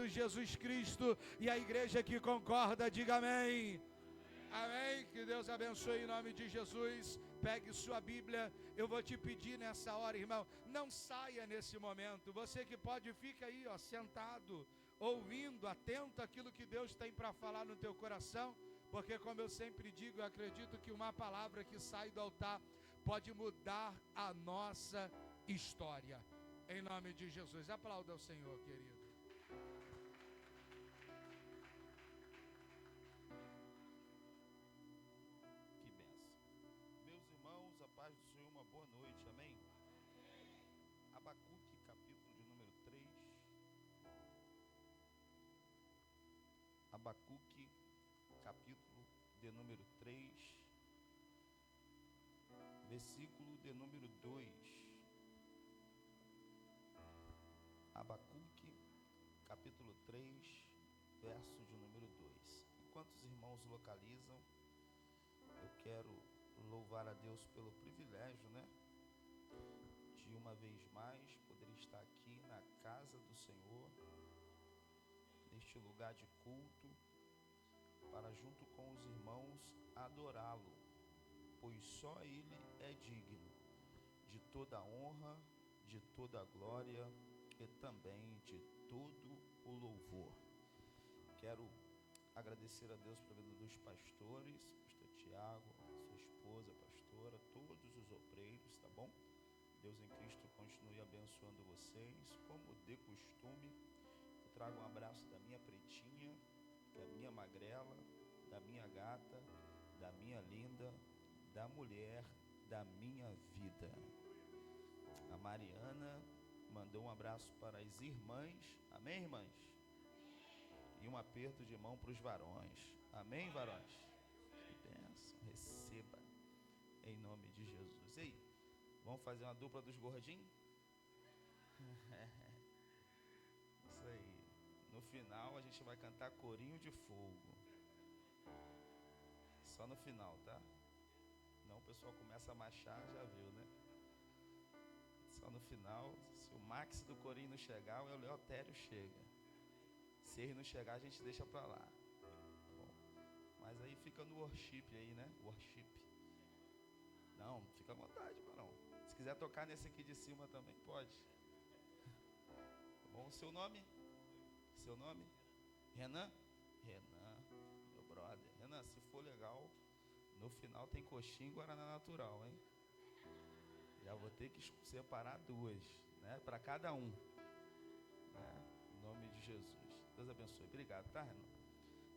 amado Jesus Cristo. E a igreja que concorda, diga amém. Amém. Que Deus abençoe em nome de Jesus. Pegue sua Bíblia. Eu vou te pedir nessa hora, irmão, não saia nesse momento. Você que pode, fica aí, sentado, ouvindo, atento àquilo que Deus tem para falar no teu coração. Porque, como eu sempre digo, eu acredito que uma palavra que sai do altar pode mudar a nossa história. Em nome de Jesus. Aplauda ao Senhor, querido. Que benção. Meus irmãos, a paz do Senhor, uma boa noite, amém? Abacuque, capítulo de número 3. Abacuque, capítulo de número 3, versículo de número 2. Abacuque, capítulo 3, verso de número 2. Enquanto os irmãos localizam, eu quero louvar a Deus pelo privilégio, de uma vez mais poder estar aqui na casa do Senhor, neste lugar de culto, para junto com os irmãos adorá-lo, pois só Ele é digno de toda a honra, de toda a glória e também de todo o louvor. Quero agradecer a Deus pela vida dos pastores, pastor Tiago, sua esposa, pastora, todos os obreiros, tá bom? Deus em Cristo continue abençoando vocês, como de costume. Eu trago um abraço da minha pretinha, da minha magrela, da minha gata, da minha linda, da mulher da minha vida. A Mariana mandou um abraço para as irmãs, amém, irmãs? E um aperto de mão para os varões, amém, varões? Que bênção, receba, em nome de Jesus. E aí, vamos fazer uma dupla dos gordinhos? Isso aí, no final a gente vai cantar Corinho de Fogo, só no final, tá? Não, o pessoal começa a marchar, já viu, né? Só no final. Se o Max do Corinho não chegar, o Leotério chega. Se ele não chegar, a gente deixa pra lá. Bom, mas aí fica no worship aí, né? Worship. Não, fica à vontade, varão. Se quiser tocar nesse aqui de cima também, pode. Bom, seu nome? Seu nome? Renan? Renan, meu brother. Renan, se for legal, no final tem coxinha e guaraná natural, hein? Já vou ter que separar duas, né? Para cada um, né? Em nome de Jesus. Deus abençoe. Obrigado, tá, Renan?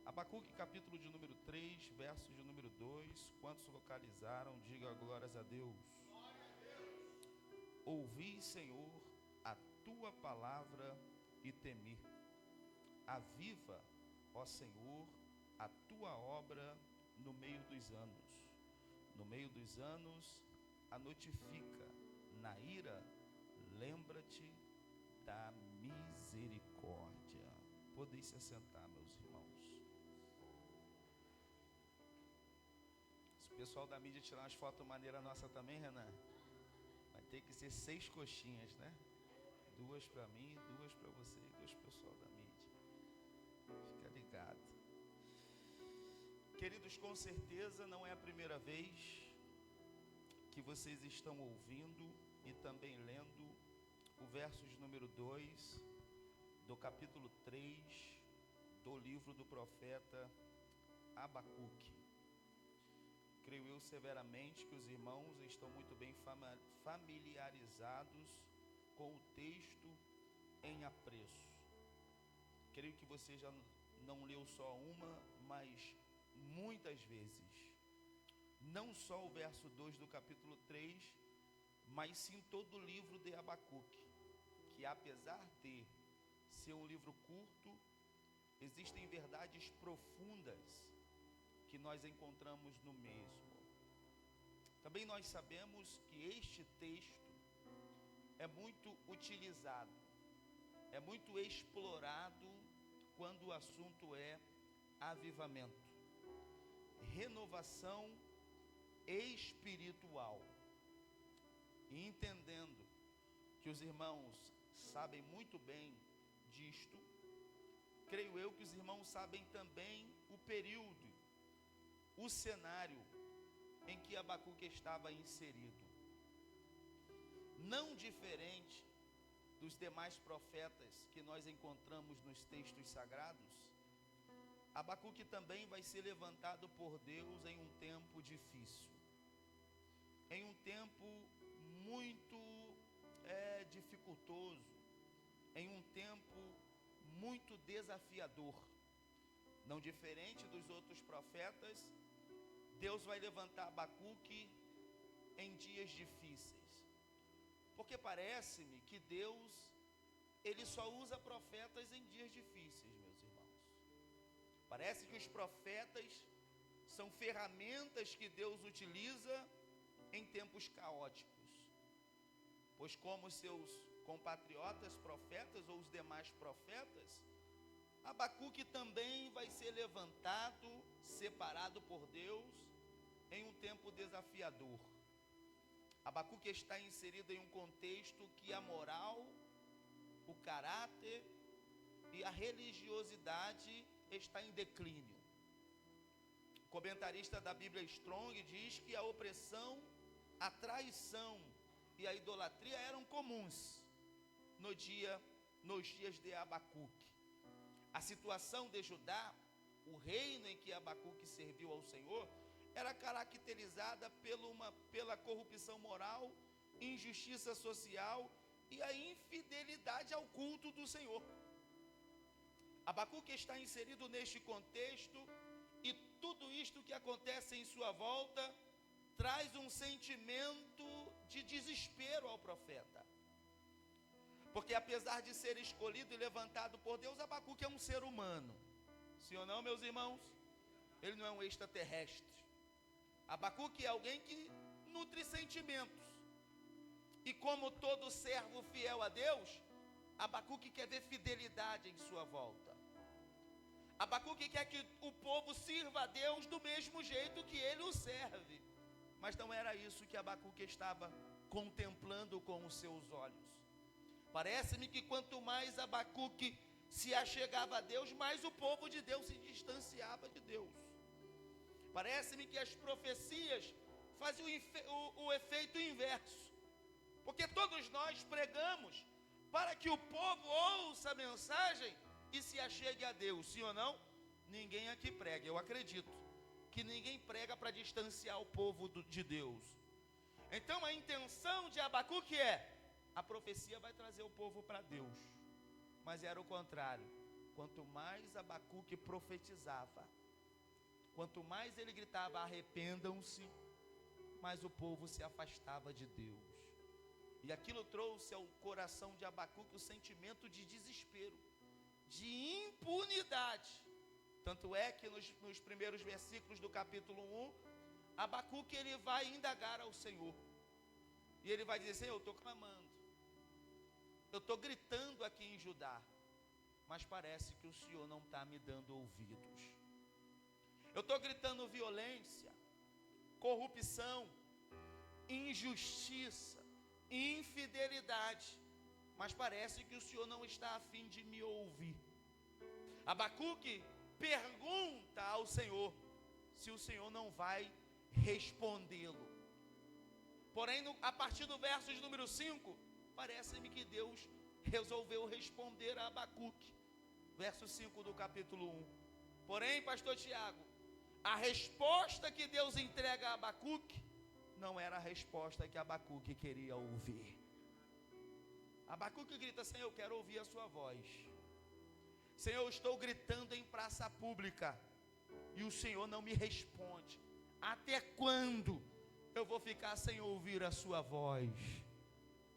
Abacuque, capítulo de número 3, verso de número 2. Quantos localizaram, diga glórias a Deus. Ouvi, Senhor, a tua palavra e temi. Aviva, ó Senhor, a tua obra no meio dos anos. No meio dos anos, a notifica. Na ira, lembra-te da misericórdia. Podem se assentar, meus irmãos. Se o pessoal da mídia tirar umas fotos maneiras nossa também, Renan, vai ter que ser 6 coxinhas, né? 2 para mim, 2 para você e 2 para o pessoal da mídia. Fica ligado. Queridos, com certeza não é a primeira vez que vocês estão ouvindo e também lendo o verso de número 2 do capítulo 3 do livro do profeta Abacuque. Creio eu severamente que os irmãos estão muito bem familiarizados com o texto em apreço. Creio que você já não leu só uma, mas muitas vezes. Não só o verso 2 do capítulo 3, mas sim todo o livro de Abacuque, que apesar de ser um livro curto, existem verdades profundas que nós encontramos no mesmo. Também nós sabemos que este texto é muito utilizado, é muito explorado quando o assunto é avivamento, renovação espiritual. E entendendo que os irmãos sabem muito bem disto, creio eu que os irmãos sabem também o período, o cenário em que Abacuque estava inserido. Não diferente dos demais profetas que nós encontramos nos textos sagrados, Abacuque também vai ser levantado por Deus em um tempo difícil, em um tempo muito dificultoso, em um tempo muito desafiador. Não diferente dos outros profetas, Deus vai levantar Abacuque em dias difíceis, porque parece-me que Deus, Ele só usa profetas em dias difíceis, meus irmãos. Parece que os profetas são ferramentas que Deus utiliza em tempos caóticos, pois como os seus compatriotas profetas ou os demais profetas, Abacuque também vai ser levantado, separado por Deus, em um tempo desafiador. Abacuque está inserido em um contexto que a moral, o caráter e a religiosidade está em declínio. O comentarista da Bíblia Strong diz que a opressão, a traição e a idolatria eram comuns nos dias de Abacuque. A situação de Judá, o reino em que Abacuque serviu ao Senhor, era caracterizada pela corrupção moral, injustiça social e a infidelidade ao culto do Senhor. Abacuque está inserido neste contexto, e tudo isto que acontece em sua volta traz um sentimento de desespero ao profeta. Porque apesar de ser escolhido e levantado por Deus, Abacuque é um ser humano. Sim ou não, meus irmãos? Ele não é um extraterrestre. Abacuque é alguém que nutre sentimentos. E como todo servo fiel a Deus, Abacuque quer ver fidelidade em sua volta. Abacuque quer que o povo sirva a Deus do mesmo jeito que ele o serve. Mas não era isso que Abacuque estava contemplando com os seus olhos. Parece-me que quanto mais Abacuque se achegava a Deus, mais o povo de Deus se distanciava de Deus. Parece-me que as profecias faziam o efeito inverso, porque todos nós pregamos para que o povo ouça a mensagem e se achegue a Deus, sim ou não? Ninguém aqui prega, eu acredito que ninguém prega para distanciar o povo de Deus. Então a intenção de Abacuque a profecia vai trazer o povo para Deus, mas era o contrário. Quanto mais Abacuque profetizava, quanto mais ele gritava arrependam-se, mais o povo se afastava de Deus. E aquilo trouxe ao coração de Abacuque o sentimento de desespero, de impunidade. Tanto é que nos primeiros versículos do capítulo 1, Abacuque ele vai indagar ao Senhor. E ele vai dizer: Senhor, eu estou clamando, eu estou gritando aqui em Judá, mas parece que o Senhor não está me dando ouvidos. Eu estou gritando violência, corrupção, injustiça, infidelidade, mas parece que o Senhor não está a fim de me ouvir. Abacuque pergunta ao Senhor se o Senhor não vai respondê-lo. Porém, a partir do verso de número 5, parece-me que Deus resolveu responder a Abacuque. Verso 5 do capítulo 1. Porém, pastor Tiago, a resposta que Deus entrega a Abacuque não era a resposta que Abacuque queria ouvir. Abacuque grita: Senhor, eu quero ouvir a sua voz. Senhor, eu estou gritando em praça pública e o Senhor não me responde. Até quando eu vou ficar sem ouvir a sua voz?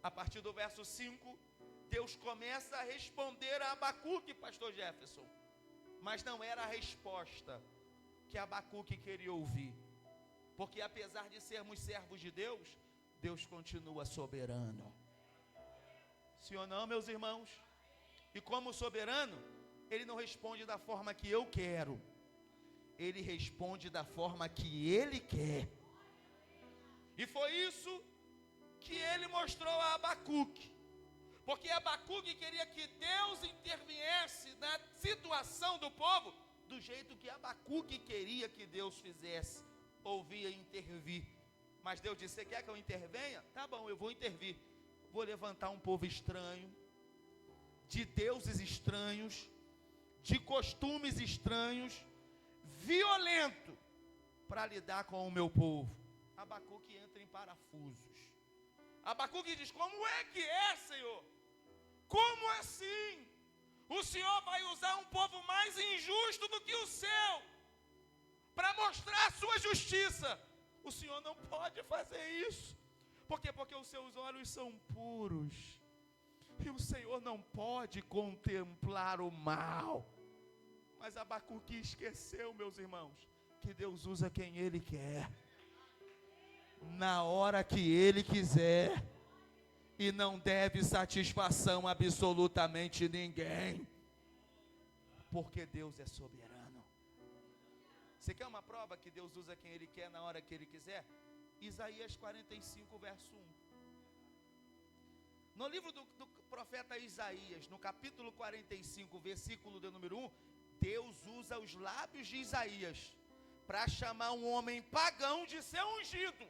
A partir do verso 5, Deus começa a responder a Abacuque, pastor Jefferson, mas não era a resposta que Abacuque queria ouvir, porque apesar de sermos servos de Deus, Deus continua soberano. Sim ou não, meus irmãos? E como soberano, Ele não responde da forma que eu quero, Ele responde da forma que Ele quer. E foi isso que Ele mostrou a Abacuque. Porque Abacuque queria que Deus interviesse na situação do povo do jeito que Abacuque queria que Deus fizesse, ouvia intervir. Mas Deus disse: você quer que eu intervenha? Tá bom, eu vou intervir. Vou levantar um povo estranho, de deuses estranhos, de costumes estranhos, violento, para lidar com o meu povo. Abacuque entra em parafusos. Abacuque diz: como é que é, Senhor? Como assim? O Senhor vai usar um povo mais injusto do que o seu, para mostrar a sua justiça. O Senhor não pode fazer isso. Por quê? Porque os seus olhos são puros, e o Senhor não pode contemplar o mal. Mas Abacuque esqueceu, meus irmãos, que Deus usa quem Ele quer, na hora que Ele quiser, e não deve satisfação absolutamente ninguém, porque Deus é soberano. Você quer uma prova que Deus usa quem Ele quer na hora que Ele quiser? Isaías 45, verso 1. No livro do profeta Isaías, no capítulo 45, versículo de número 1, Deus usa os lábios de Isaías para chamar um homem pagão de ser ungido.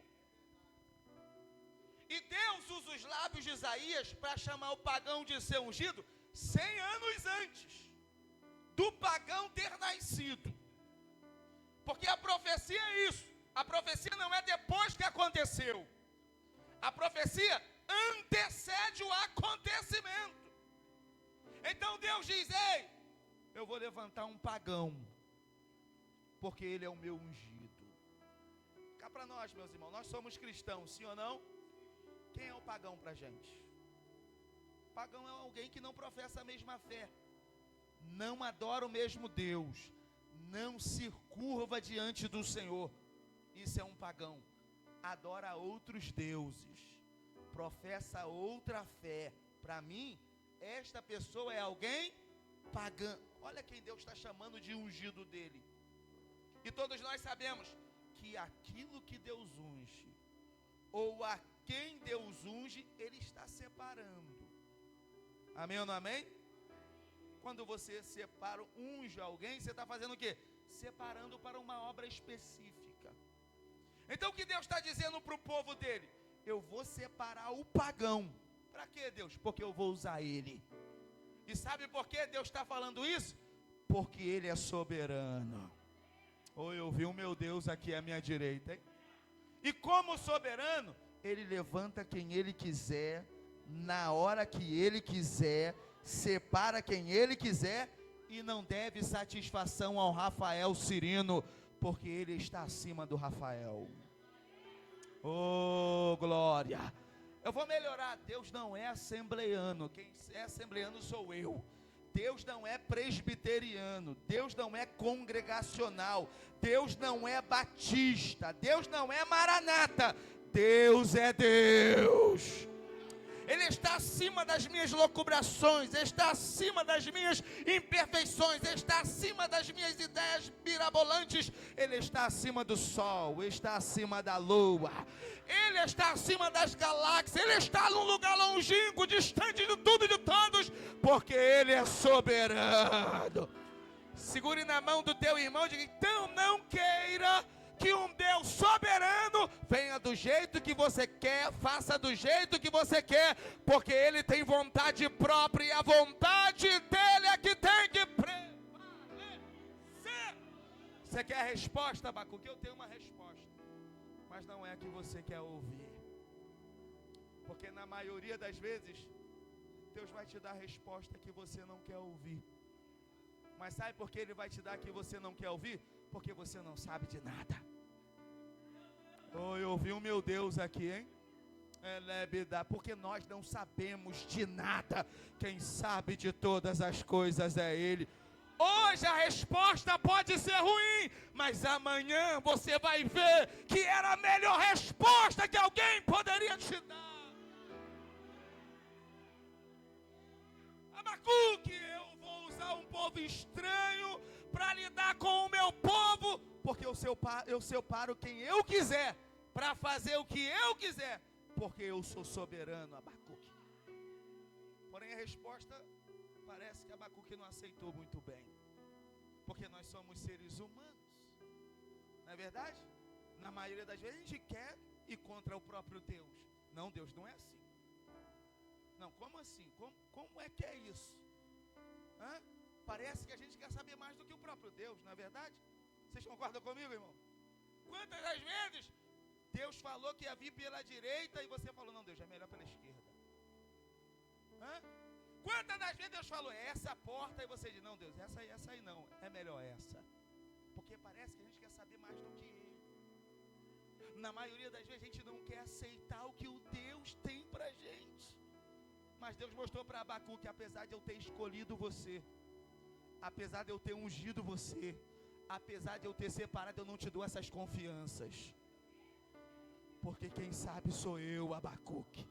E Deus usa os lábios de Isaías para chamar o pagão de ser ungido 100 anos antes do pagão ter nascido. Porque a profecia é isso. A profecia não é depois que aconteceu. A profecia antecede o acontecimento. Então Deus diz: ei, eu vou levantar um pagão, porque ele é o meu ungido. Cá para nós, meus irmãos, nós somos cristãos, sim ou não? Quem é o pagão para a gente? Pagão é alguém que não professa a mesma fé, não adora o mesmo Deus, não se curva diante do Senhor. Isso é um pagão. Adora outros deuses, professa outra fé. Para mim, esta pessoa é alguém pagã. Olha quem Deus está chamando de ungido dele. E todos nós sabemos que aquilo que Deus unge, ou a quem Deus unge, Ele está separando. Amém ou não amém? Quando você separa, unge alguém, você está fazendo o quê? Separando para uma obra específica. Então o que Deus está dizendo para o povo dele? Eu vou separar o pagão. Para quê, Deus? Porque eu vou usar ele. E sabe por que Deus está falando isso? Porque Ele é soberano. Ou eu vi o meu Deus aqui à minha direita, hein? E como soberano, Ele levanta quem Ele quiser, na hora que Ele quiser, separa quem Ele quiser, e não deve satisfação ao Rafael Cirino, porque ele está acima do Rafael. Oh, glória! Eu vou melhorar. Deus não é assembleano. Quem é assembleano sou eu. Deus não é presbiteriano. Deus não é congregacional. Deus não é batista. Deus não é maranata. Deus é Deus. Ele está acima das minhas locubrações, está acima das minhas imperfeições, está acima das minhas ideias mirabolantes. Ele está acima do sol, está acima da lua, Ele está acima das galáxias, Ele está num lugar longínquo, distante de tudo e de todos, porque Ele é soberano. Segure na mão do teu irmão e diga: então não queira que um Deus soberano venha do jeito que você quer, faça do jeito que você quer, porque Ele tem vontade própria e a vontade dEle é que tem que prevalecer. Você quer a resposta, Abacuque? Eu tenho uma resposta, mas não é a que você quer ouvir, porque na maioria das vezes Deus vai te dar a resposta que você não quer ouvir. Mas sabe por que Ele vai te dar a que você não quer ouvir? Porque você não sabe de nada. Oh, eu ouvi o meu Deus aqui, hein? Porque nós não sabemos de nada. Quem sabe de todas as coisas é Ele. Hoje a resposta pode ser ruim, mas amanhã você vai ver que era a melhor resposta que alguém poderia te dar. Abacuque, eu vou usar um povo estranho para lidar com o meu povo, porque eu separo quem eu quiser, para fazer o que eu quiser, porque eu sou soberano, Abacuque. Porém a resposta parece que Abacuque não aceitou muito bem, porque nós somos seres humanos, não é verdade? Na maioria das vezes a gente quer ir contra o próprio Deus. Não, Deus não é assim. Não, como assim? Como é que é isso? Parece que a gente quer saber mais do que o próprio Deus, não é verdade? Vocês concordam comigo, irmão? Quantas das vezes Deus falou que ia vir pela direita e você falou, não, Deus, é melhor pela esquerda? Quantas das vezes Deus falou, é essa a porta, e você diz, não, Deus, essa aí não, é melhor essa. Porque parece que a gente quer saber mais do que Ele. Na maioria das vezes a gente não quer aceitar o que o Deus tem pra gente. Mas Deus mostrou para Abacuque, apesar de eu ter escolhido você, apesar de eu ter ungido você, apesar de eu ter separado, eu não te dou essas confianças. Porque quem sabe sou eu, Abacuque.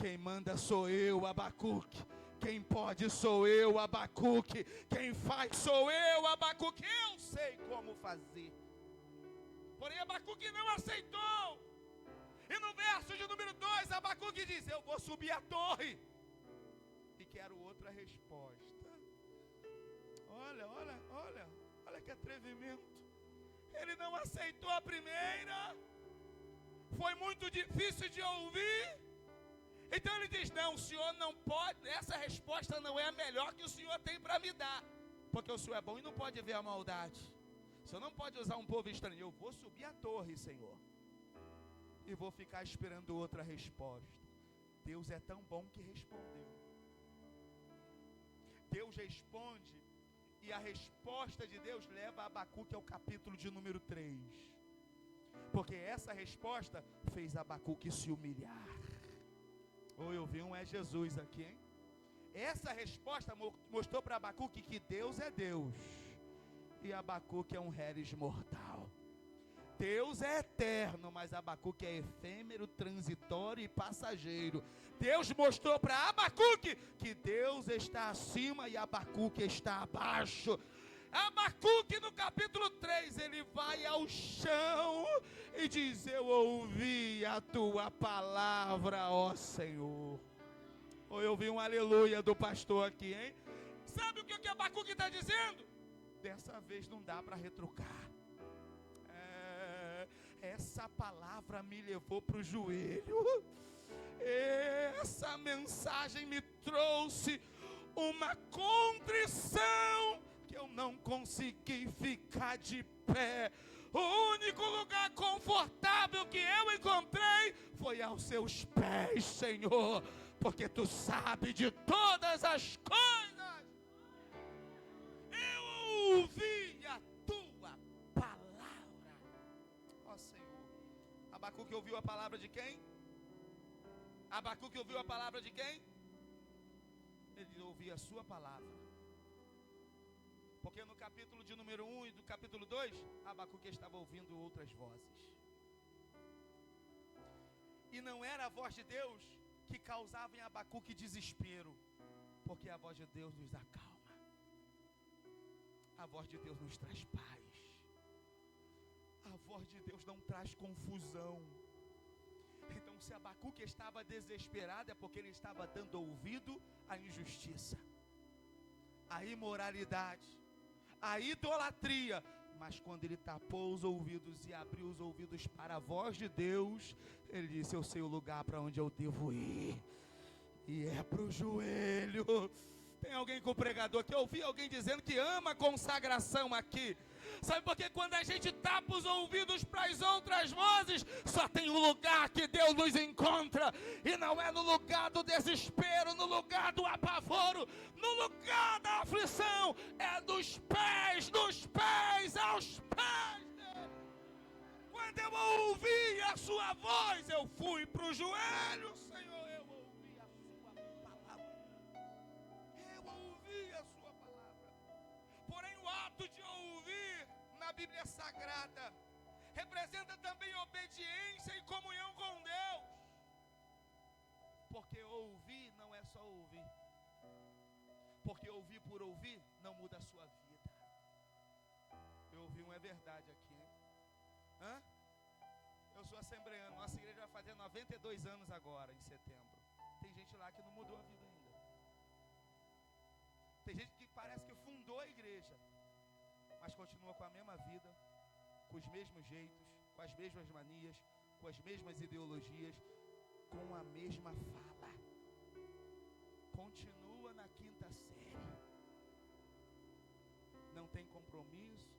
Quem manda sou eu, Abacuque. Quem pode sou eu, Abacuque. Quem faz sou eu, Abacuque. Eu sei como fazer. Porém Abacuque não aceitou. E no verso de número 2, Abacuque diz, eu vou subir a torre. E quero outra resposta. Olha que atrevimento. Ele não aceitou a primeira. Foi muito difícil de ouvir. Então ele diz, não, o Senhor não pode, essa resposta não é a melhor que o Senhor tem para me dar. Porque o Senhor é bom e não pode ver a maldade. O Senhor não pode usar um povo estranho. Eu vou subir a torre, Senhor. E vou ficar esperando outra resposta. Deus é tão bom que respondeu. Deus responde. E a resposta de Deus leva a Abacuque ao capítulo de número 3. Porque essa resposta fez Abacuque se humilhar. Ou eu vi um é Jesus aqui, hein? Essa resposta mostrou para Abacuque que Deus é Deus. E Abacuque é um reres mortal. Deus é eterno, mas Abacuque é efêmero, transitório e passageiro. Deus mostrou para Abacuque que Deus está acima e Abacuque está abaixo. Abacuque no capítulo 3, ele vai ao chão e diz, eu ouvi a tua palavra, ó Senhor. Ou eu vi um aleluia do pastor aqui, hein? Sabe o que Abacuque está dizendo? Dessa vez não dá para retrucar. Essa palavra me levou para o joelho. Essa mensagem me trouxe uma contrição que eu não consegui ficar de pé. O único lugar confortável que eu encontrei foi aos seus pés, Senhor, porque tu sabes de todas as coisas. Eu ouvi a tua palavra, ó Senhor. Abacuque ouviu a palavra de quem? Abacuque ouviu a palavra de quem? Ele ouviu a sua palavra. Porque no capítulo de número 1 e do capítulo 2, Abacuque estava ouvindo outras vozes. E não era a voz de Deus que causava em Abacuque desespero, porque a voz de Deus nos acalma. A voz de Deus nos traz paz. A voz de Deus não traz confusão. Então se Abacuque estava desesperado, é porque ele estava dando ouvido à injustiça, à imoralidade, à idolatria. Mas quando ele tapou os ouvidos e abriu os ouvidos para a voz de Deus, ele disse, eu sei o lugar para onde eu devo ir, e é para o joelho. Tem alguém com o pregador aqui? Eu ouvi alguém dizendo que ama a consagração aqui. Sabe por que quando a gente tapa os ouvidos para as outras vozes, só tem um lugar que Deus nos encontra, e não é no lugar do desespero, no lugar do apavoro, no lugar da aflição, é dos pés aos pés dele. Quando eu ouvi a sua voz, eu fui para o joelho, Senhor, eu ouvi a sua palavra. Eu ouvi a sua palavra. Porém o ato de ouvir na Bíblia Sagrada representa também obediência e comunhão com Deus. Porque ouvir não é só ouvir. Porque ouvir por ouvir não muda a sua vida. Eu ouvi um é verdade aqui, hein? Eu sou assembleano, nossa igreja vai fazer 92 anos agora, em setembro. Tem gente lá que não mudou a vida ainda. Tem gente que parece que fundou a igreja, mas continua com a mesma vida, com os mesmos jeitos, com as mesmas manias, com as mesmas ideologias, com a mesma fala. Continua na quinta série. Não tem compromisso,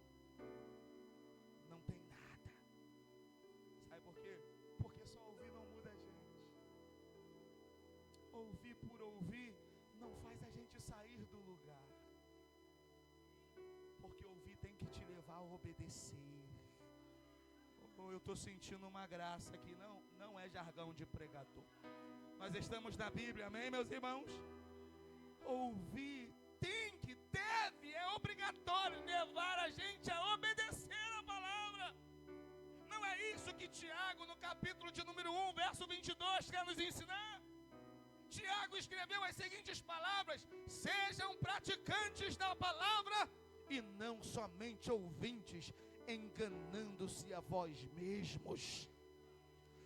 não tem nada. Sabe por quê? Porque só ouvir não muda a gente. Ouvir por ouvir não faz a gente sair do lugar. Porque ouvir tem que te levar a obedecer. Eu estou sentindo uma graça aqui, não é jargão de pregador. Nós estamos na Bíblia, amém, meus irmãos? Ouvir é obrigatório levar a gente a obedecer a palavra. Não é isso que Tiago, no capítulo de número 1, verso 22, quer nos ensinar? Tiago escreveu as seguintes palavras: sejam praticantes da palavra e não somente ouvintes, enganando-se a vós mesmos.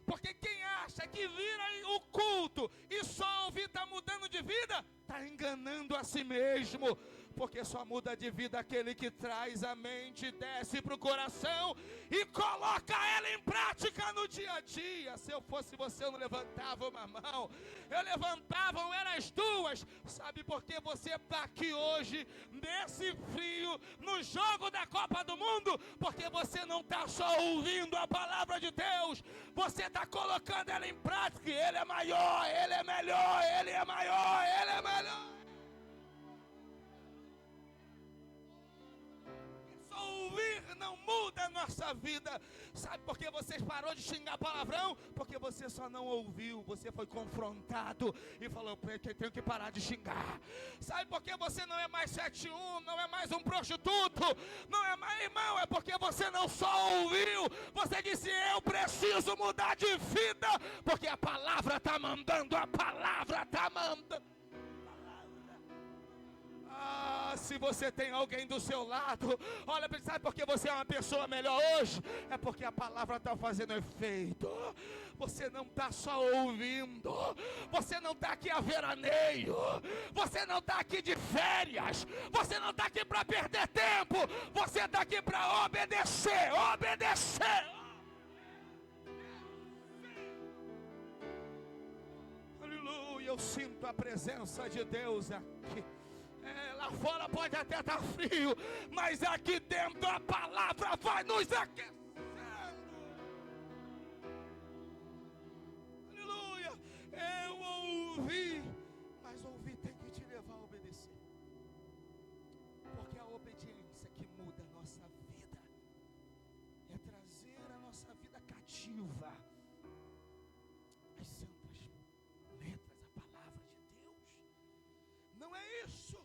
Porque quem acha que vira o culto e só ouvir está mudando de vida, está enganando a si mesmo. Porque só muda de vida aquele que traz a mente, desce para o coração e coloca ela em prática no dia a dia. Se eu fosse você, eu não levantava uma mão, eu levantava as duas. Sabe por que você está aqui hoje, nesse frio, no jogo da Copa do Mundo? Porque você não está só ouvindo a palavra de Deus, você está colocando ela em prática. Ele é maior, Ele é melhor, Ele é maior, Ele é melhor. Ouvir não muda a nossa vida. Sabe por que você parou de xingar palavrão? Porque você só não ouviu, você foi confrontado e falou que tenho que parar de xingar. Sabe por que você não é mais 71, não é mais um prostituto, não é mais irmão? É porque você não só ouviu, você disse: eu preciso mudar de vida, porque a palavra está mandando, a palavra está mandando. Se você tem alguém do seu lado, olha, sabe por que você é uma pessoa melhor hoje? É porque a palavra está fazendo efeito. Você não está só ouvindo, você não está aqui a veraneio, você não está aqui de férias, você não está aqui para perder tempo, você está aqui para obedecer. Aleluia, eu sinto a presença de Deus aqui. Lá fora pode até estar frio, mas aqui dentro a palavra vai nos aquecendo. Aleluia. Eu ouvi, mas ouvir tem que te levar a obedecer. Porque a obediência que muda a nossa vida é trazer a nossa vida cativa às santas letras, a palavra de Deus. Não é isso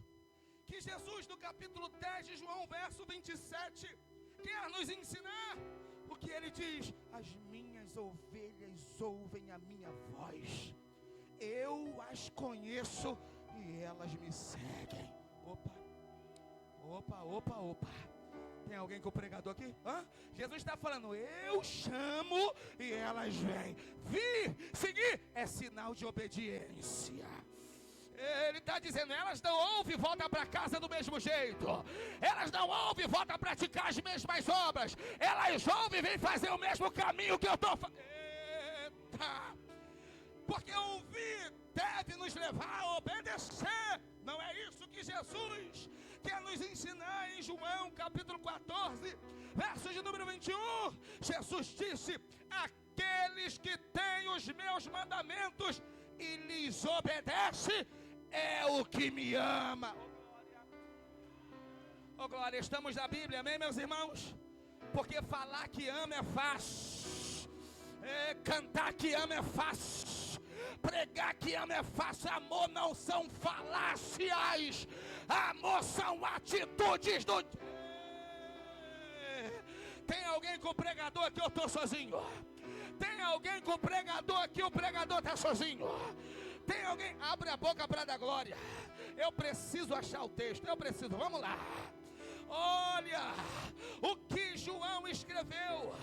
que Jesus, no capítulo 10 de João, verso 27, quer nos ensinar? Porque ele diz: as minhas ovelhas ouvem a minha voz, eu as conheço e elas me seguem. Opa. Tem alguém com o pregador aqui? Jesus está falando: eu chamo e elas vêm. Vir, seguir, é sinal de obediência. Ele está dizendo: elas não ouvem e voltam para casa do mesmo jeito. Elas não ouvem e voltam a praticar as mesmas obras. Elas ouvem e vêm fazer o mesmo caminho que eu estou fazendo. Eita! Porque ouvir deve nos levar a obedecer. Não é isso que Jesus quer nos ensinar em João capítulo 14, verso de número 21. Jesus disse: aqueles que têm os meus mandamentos e lhes obedece, é o que me ama. Glória, estamos na Bíblia, amém, meus irmãos? Porque falar que ama é fácil, cantar que ama é fácil, pregar que ama é fácil. Amor não são falácias, amor são atitudes do... Tem alguém com o pregador aqui? Eu estou sozinho. Tem alguém com o pregador aqui? O pregador está sozinho. Tem alguém? Abre a boca para dar glória. Eu preciso achar o texto. Vamos lá. Olha o que João escreveu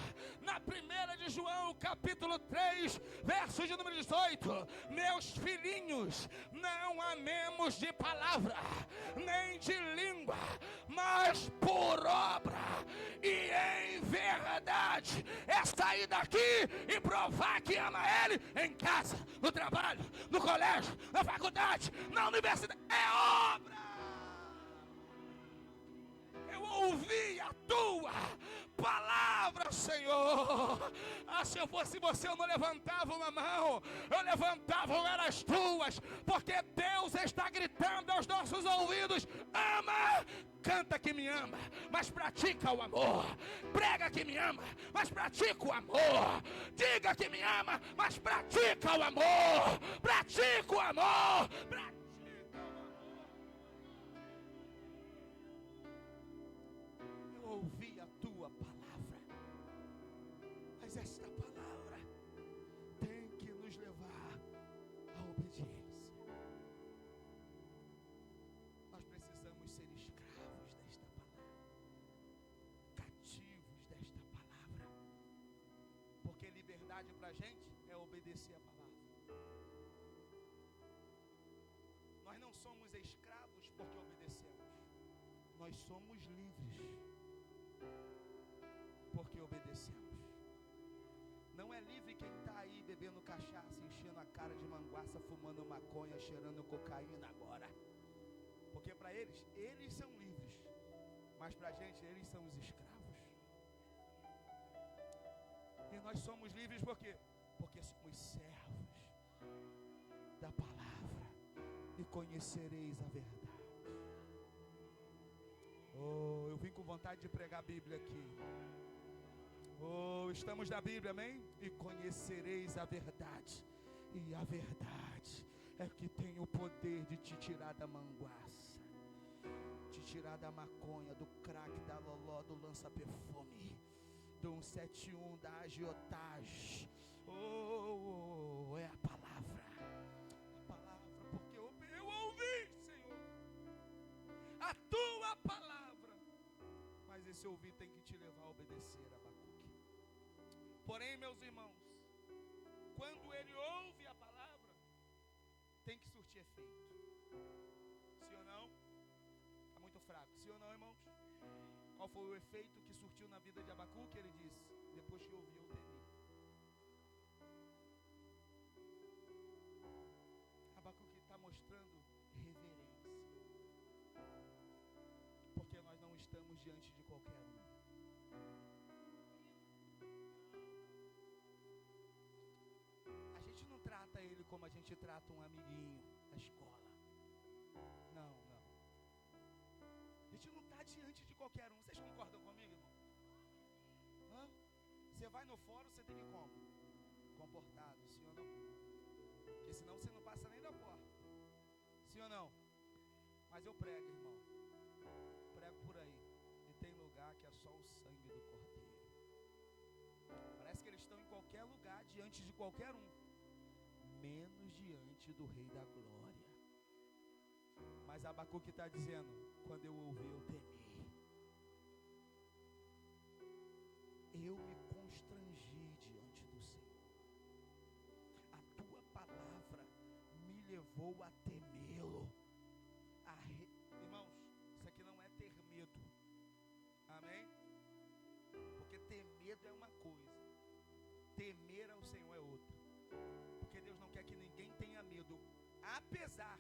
na 1 de João, capítulo 3, verso verso de número 18: meus filhinhos, não amemos de palavra, nem de língua, mas por obra e em verdade. É sair daqui e provar que ama Ele em casa, no trabalho, no colégio, na faculdade, na universidade. É obra. Eu ouvi a tua palavra, Senhor. Se eu fosse você, eu não levantava uma mão, eu levantava as tuas, porque Deus está gritando aos nossos ouvidos: ama. Canta que me ama, mas pratica o amor. Prega que me ama, mas pratica o amor. Diga que me ama, mas pratica o amor. Pratica o amor. Eu ouvi a tua palavra, mas esta palavra tem que nos levar à obediência. Nós precisamos ser escravos desta palavra, cativos desta palavra, porque liberdade para a gente é obedecer a palavra. Nós não somos escravos porque obedecemos, nós somos livres porque obedecemos. Não é livre quem está aí bebendo cachaça, enchendo a cara de manguaça, fumando maconha, cheirando cocaína agora. Porque para eles são livres, mas para a gente, eles são os escravos. E nós somos livres por quê? Porque somos servos da palavra e conhecereis a verdade. Oh, eu vim com vontade de pregar a Bíblia aqui. Oh, estamos na Bíblia, amém? E conhecereis a verdade, e a verdade é que tem o poder de te tirar da manguaça, te tirar da maconha, do crack, da loló, do lança-perfume, do 171, da agiotagem. Oh, é a palavra, porque eu ouvi, Senhor, a tua palavra, mas esse ouvir tem que te levar a obedecer, Abacuque. Porém, meus irmãos, quando ele ouve a palavra, tem que surtir efeito. Sim ou não? Está muito fraco. Sim ou não, irmãos? Qual foi o efeito que surtiu na vida de Abacuque? Ele disse: depois que ouvi, eu temi. Abacuque está mostrando reverência, porque nós não estamos diante de qualquer um. Trata ele como a gente trata um amiguinho da escola. Não. A gente não está diante de qualquer um. Vocês concordam comigo, irmão? Você vai no fórum, você tem que ir como? Comportado, sim ou não? Porque senão você não passa nem da porta. Sim ou não? Mas eu prego, irmão. Prego por aí. E tem lugar que é só o sangue do Cordeiro. Parece que eles estão em qualquer lugar, diante de qualquer um, menos diante do Rei da Glória. Mas Abacuque está dizendo: quando eu ouvi, eu temi. Eu me constrangi diante do Senhor. A tua palavra me levou a temê-lo. Irmãos, isso aqui não é ter medo. Amém? Porque ter medo é uma coisa, temer ao Senhor é outra. Porque Deus não quer que ninguém tenha medo, apesar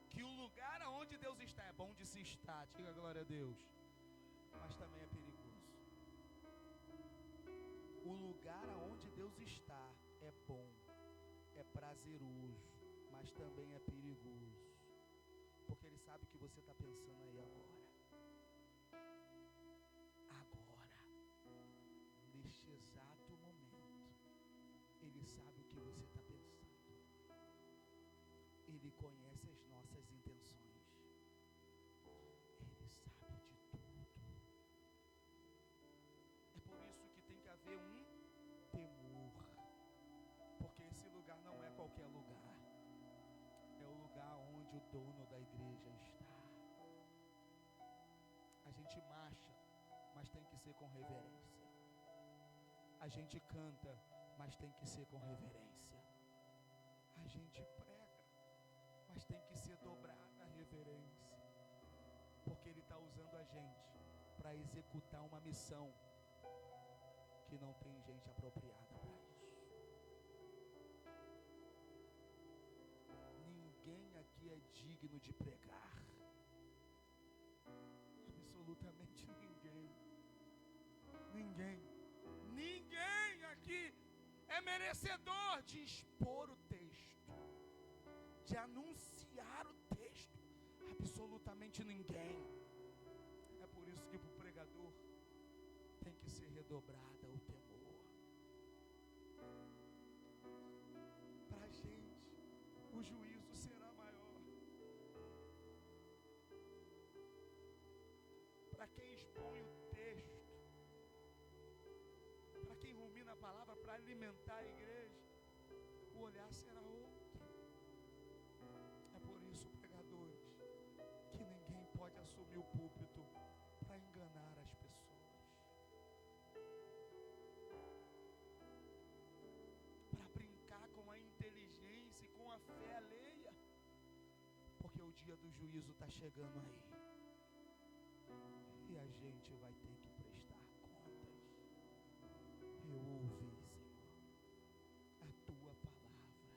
que o lugar aonde Deus está é bom de se estar, diga glória a Deus, mas também é perigoso. O lugar aonde Deus está é bom, é prazeroso, mas também é perigoso, porque Ele sabe o que você está pensando aí agora, neste exato momento. Ele sabe o que você está pensando. Ele conhece as nossas intenções. Ele sabe de tudo. É por isso que tem que haver um temor. Porque esse lugar não é qualquer lugar. É o lugar onde o dono da igreja está. A gente marcha, mas tem que ser com reverência. A gente canta, mas tem que ser com reverência. A gente prega, mas tem que ser dobrada a reverência, porque Ele está usando a gente para executar uma missão que não tem gente apropriada para isso. Ninguém aqui é digno de pregar, absolutamente ninguém aqui é merecedor de expor o texto, de anunciar o texto, absolutamente ninguém. É por isso que para o pregador tem que ser redobrada o temor. Para a gente, o juízo será maior. Para quem expõe o texto, para quem rumina a palavra para alimentar a igreja, o olhar será outro. É por isso, pregadores, que ninguém pode assumir o púlpito para enganar as pessoas, para brincar com a inteligência e com a fé alheia, porque o dia do juízo está chegando aí, e a gente vai ter que prestar contas. Eu ouvi, Senhor, a tua palavra,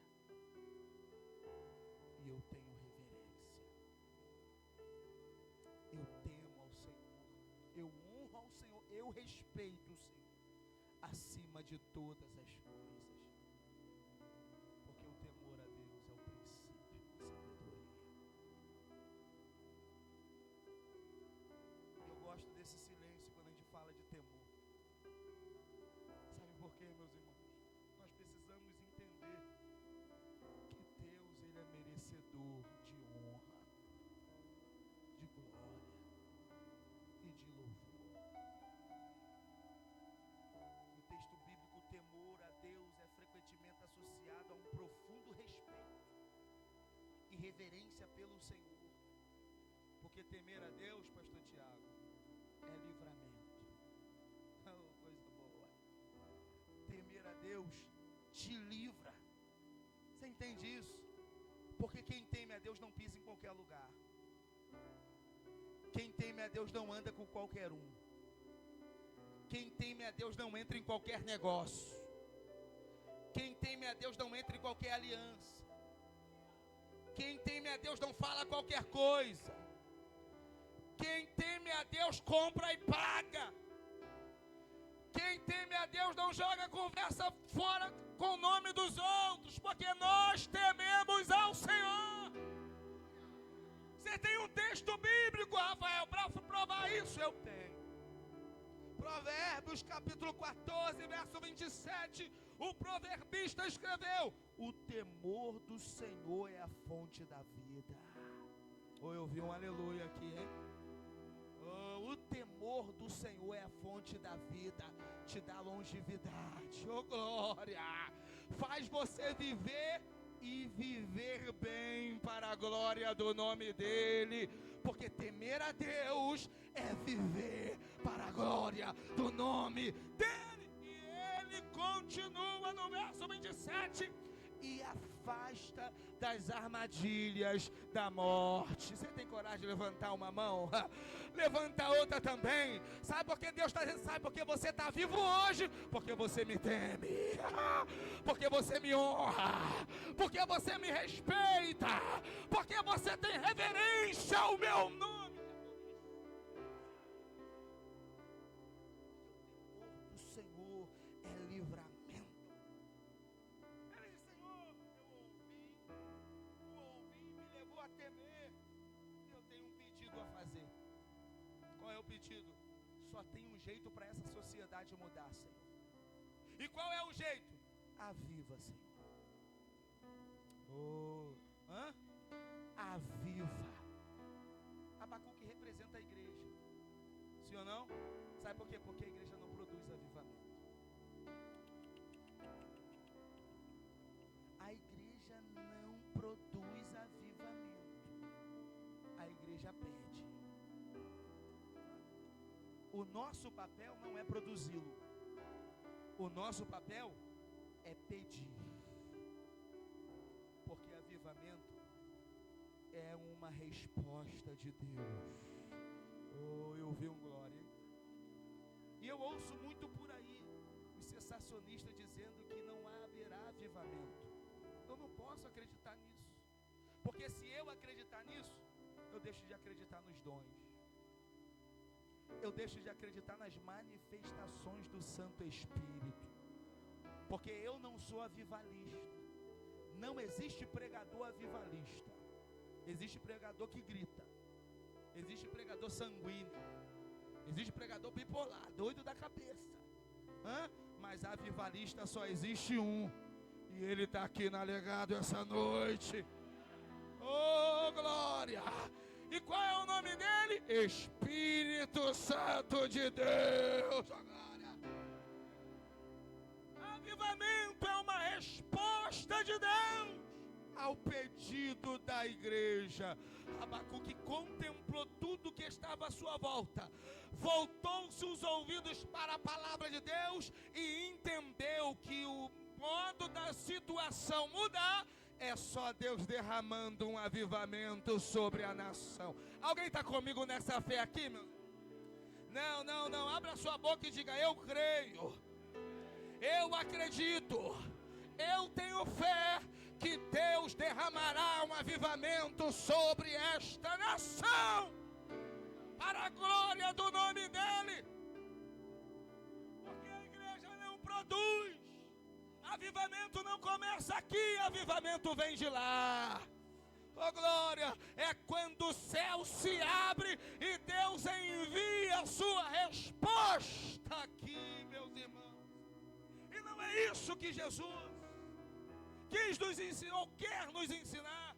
e eu tenho reverência, eu temo ao Senhor, eu honro ao Senhor, eu respeito o Senhor acima de todas as coisas, porque o temor a Deus é o princípio da sabedoria. Eu gosto desse silêncio quando a gente fala de temor. Sabe por quê, meus irmãos? Nós precisamos entender que Deus, Ele é merecedor de honra, de glória e de louvor. No texto bíblico, o temor a Deus é frequentemente associado a um profundo respeito e reverência pelo Senhor. Porque temer a Deus, pastor Tiago, é livramento. Oh, coisa boa. Temer a Deus te livra. Você entende isso? Porque quem teme a Deus não pisa em qualquer lugar. Quem teme a Deus não anda com qualquer um. Quem teme a Deus não entra em qualquer negócio. Quem teme a Deus não entra em qualquer aliança. Quem teme a Deus não fala qualquer coisa. Quem teme a Deus compra e paga. Quem teme a Deus não joga conversa fora com o nome dos outros, porque nós tememos ao Senhor. Você tem um texto bíblico, Rafael, para provar isso? Eu tenho. Provérbios capítulo 14, verso 27, o proverbista escreveu: o temor do Senhor é a fonte da vida. Ou eu vi um aleluia aqui, hein? Oh, o temor do Senhor é a fonte da vida, te dá longevidade, oh glória, faz você viver e viver bem para a glória do nome dEle, porque temer a Deus é viver para a glória do nome dEle. E Ele continua no verso 27, e afasta das armadilhas da morte. Você tem coragem de levantar uma mão? Levanta outra também. Sabe por que Deus está dizendo? Sabe por que você está vivo hoje? Porque você me teme, porque você me honra, porque você me respeita, porque você tem reverência ao meu nome. O temor do Senhor é livramento. Senhor, eu ouvi, me levou a temer. Eu tenho um pedido a fazer. Qual é o pedido? Só tem um jeito para essa sociedade mudar, Senhor. E qual é o jeito? Aviva, Senhor. Oh, aviva. Abacuque representa a igreja. Sim ou não? Sabe por quê? Porque a igreja não produz avivamento. A igreja não produz avivamento. A igreja pede. O nosso papel não é produzi-lo. O nosso papel é pedir. Porque avivamento é uma resposta de Deus. Oh, eu vi um glória. E eu ouço muito por aí os sensacionistas dizendo que não haverá avivamento. Eu não posso acreditar nisso. Porque se eu acreditar nisso, eu deixo de acreditar nos dons. Eu deixo de acreditar nas manifestações do Santo Espírito. Porque eu não sou avivalista. Não existe pregador avivalista. Existe pregador que grita. Existe pregador sanguíneo. Existe pregador bipolar, doido da cabeça. Mas avivalista só existe um. E ele está aqui na Legado essa noite. Oh, glória! E qual é o nome dele? Espírito Santo de Deus. Oh, glória! Avivamento é uma resposta de Deus ao pedido da igreja. Abacuque contemplou tudo que estava à sua volta. Voltou-se os ouvidos para a palavra de Deus e entendeu que o modo da situação mudar é só Deus derramando um avivamento sobre a nação. Alguém está comigo nessa fé aqui, meu? Não. Abra sua boca e diga: eu creio. Eu acredito. Eu tenho fé que Deus derramará um avivamento sobre esta nação, para a glória do nome dEle. Porque a igreja não produz. Avivamento não começa aqui, avivamento vem de lá. Oh, glória! É quando o céu se abre e Deus envia a sua resposta aqui, meus irmãos. E não é isso que Jesus quis nos ensinar, ou quer nos ensinar.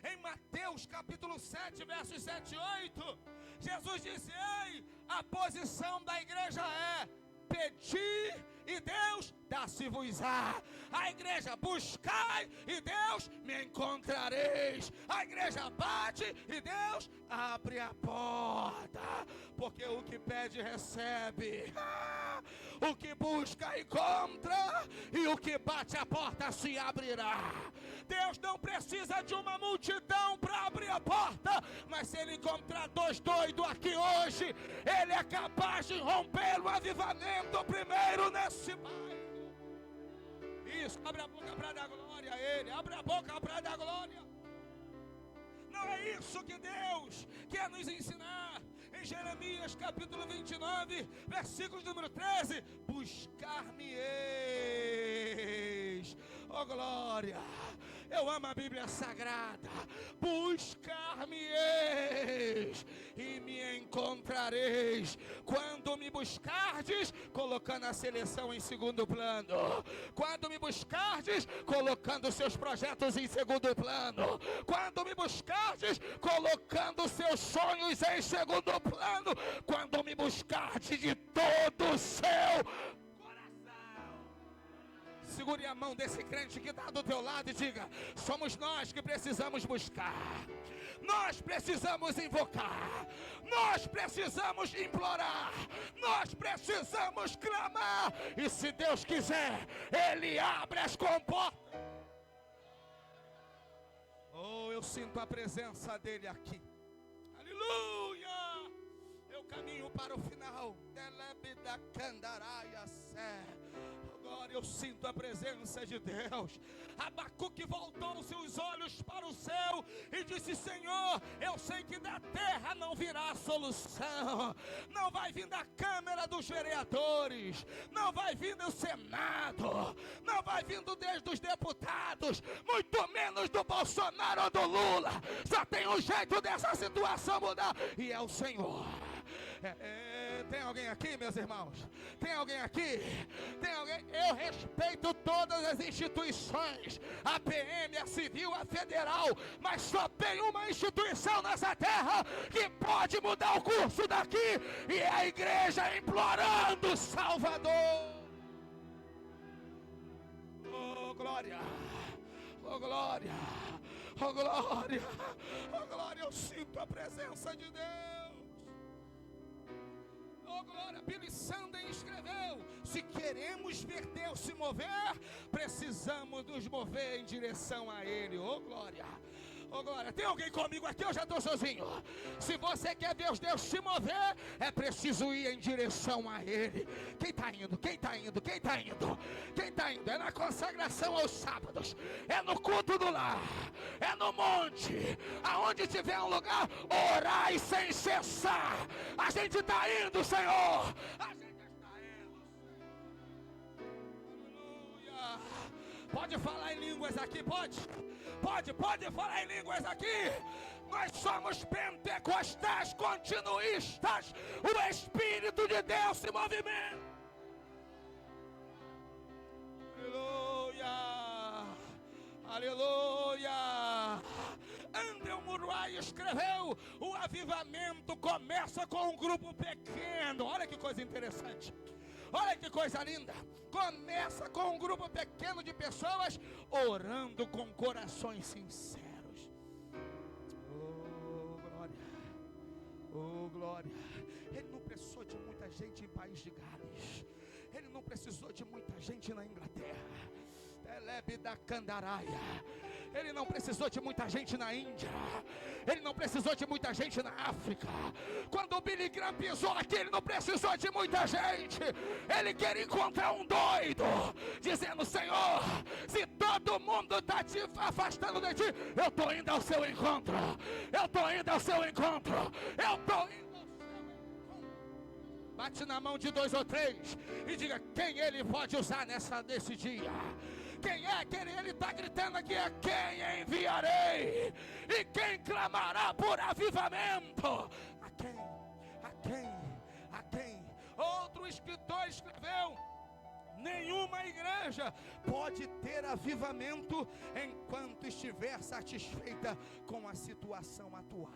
Em Mateus capítulo 7, versos 7 e 8, Jesus disse: ei, a posição da igreja é pedir e Deus dá-se-vos-á. A igreja: buscai e Deus me encontrareis. A igreja: bate e Deus abre a porta. Porque o que pede recebe, o que busca encontra, e o que bate a porta se abrirá. Deus não precisa de uma multidão para abrir a porta, mas se Ele encontrar dois doidos aqui hoje, Ele é capaz de romper o avivamento primeiro nesse bairro. Isso, abre a boca para dar glória a Ele. Abre a boca para dar glória. Não é isso que Deus quer nos ensinar. Em Jeremias capítulo 29, versículo número 13: buscar-me-eis. Oh, glória! Eu amo a Bíblia Sagrada. Buscar-me-eis e me encontrareis. Quando me buscardes, colocando a seleção em segundo plano. Quando me buscardes, colocando seus projetos em segundo plano. Quando me buscardes, colocando seus sonhos em segundo plano. Quando me buscardes de todo o seu coração. Segure a mão desse crente que está do teu lado e diga: somos nós que precisamos buscar. Nós precisamos invocar. Nós precisamos implorar. Nós precisamos clamar. E se Deus quiser, Ele abre as comportas. Oh, eu sinto a presença dEle aqui. Aleluia! Eu caminho para o final. Agora eu sinto a presença de Deus. Abacuque voltou seus olhos para o céu e disse: Senhor, eu sei que da terra não virá solução. Não vai vir da Câmara dos Vereadores, não vai vir do Senado, não vai vir desde os deputados, muito menos do Bolsonaro ou do Lula. Só tem um jeito dessa situação mudar, e é o Senhor. Tem alguém aqui, meus irmãos? Tem alguém aqui? Tem alguém? Eu respeito todas as instituições, a PM, a civil, a federal, mas só tem uma instituição nessa terra que pode mudar o curso daqui, e é a igreja implorando o Salvador. Oh, glória! Oh, glória! Oh, glória! Oh, glória! Eu sinto a presença de Deus. Oh, glória! Billy Sunday escreveu: se queremos queremos ver Deus se mover, precisamos nos mover em direção a Ele. Oh glória! Oh glória! Tem alguém comigo aqui? Eu já estou sozinho. Se você quer ver Deus se mover, é preciso ir em direção a Ele. Quem está indo? Quem está indo? Quem está indo? Quem está indo? É na consagração aos sábados, é no culto do lar, é no monte, aonde tiver um lugar, orai sem cessar. A gente está indo, Senhor. A gente está indo, Senhor. Aleluia. Pode falar em línguas aqui, pode? Pode falar em línguas aqui. Nós somos pentecostais continuistas. O Espírito de Deus se movimenta. Aleluia. Aleluia. André Murray escreveu: o avivamento começa com um grupo pequeno. Olha que coisa interessante. Olha que coisa linda. Começa com um grupo pequeno de pessoas orando com corações sinceros. Oh glória. Oh glória. Ele não precisou de muita gente em País de Gales. Ele não precisou de muita gente na Inglaterra. Telebe da Candaraia. Ele não precisou de muita gente na Índia. Ele não precisou de muita gente na África. Quando o Billy Graham pisou aqui, ele não precisou de muita gente. Ele queria encontrar um doido, dizendo: Senhor, se todo mundo está te afastando de ti, eu estou indo ao seu encontro. Eu estou indo ao seu encontro. Eu estou indo ao seu encontro. Bate na mão de 2 ou 3 e diga quem ele pode usar nesse dia. Quem é que ele está gritando aqui? É quem enviarei e quem clamará por avivamento. A quem? Outro escritor escreveu: nenhuma igreja pode ter avivamento enquanto estiver satisfeita com a situação atual.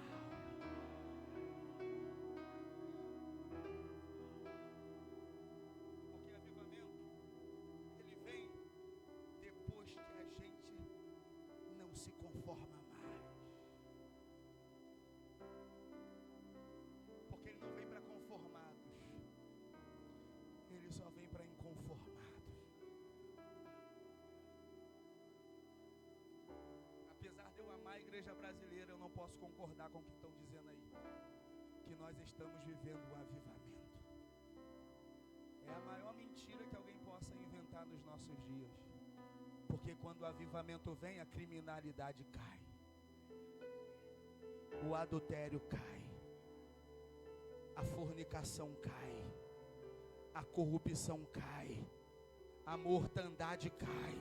A igreja brasileira, eu não posso concordar com o que estão dizendo aí, que nós estamos vivendo um avivamento. É a maior mentira que alguém possa inventar nos nossos dias, porque quando o avivamento vem, a criminalidade cai, o adultério cai, a fornicação cai, a corrupção cai, a mortandade cai.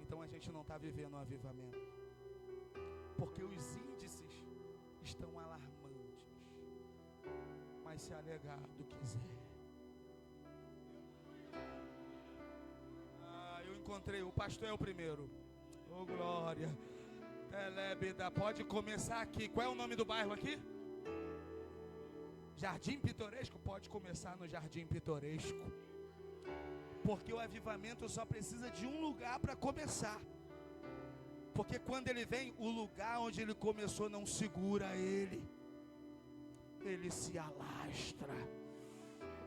Então a gente não está vivendo um avivamento, porque os índices estão alarmantes. Mas se alegado quiser. Eu encontrei, o pastor é o primeiro. Oh glória. Telebida, pode começar aqui. Qual é o nome do bairro aqui? Jardim Pitoresco? Pode começar no Jardim Pitoresco. Porque o avivamento só precisa de um lugar para começar. Porque quando ele vem, o lugar onde ele começou não segura ele. Ele se alastra.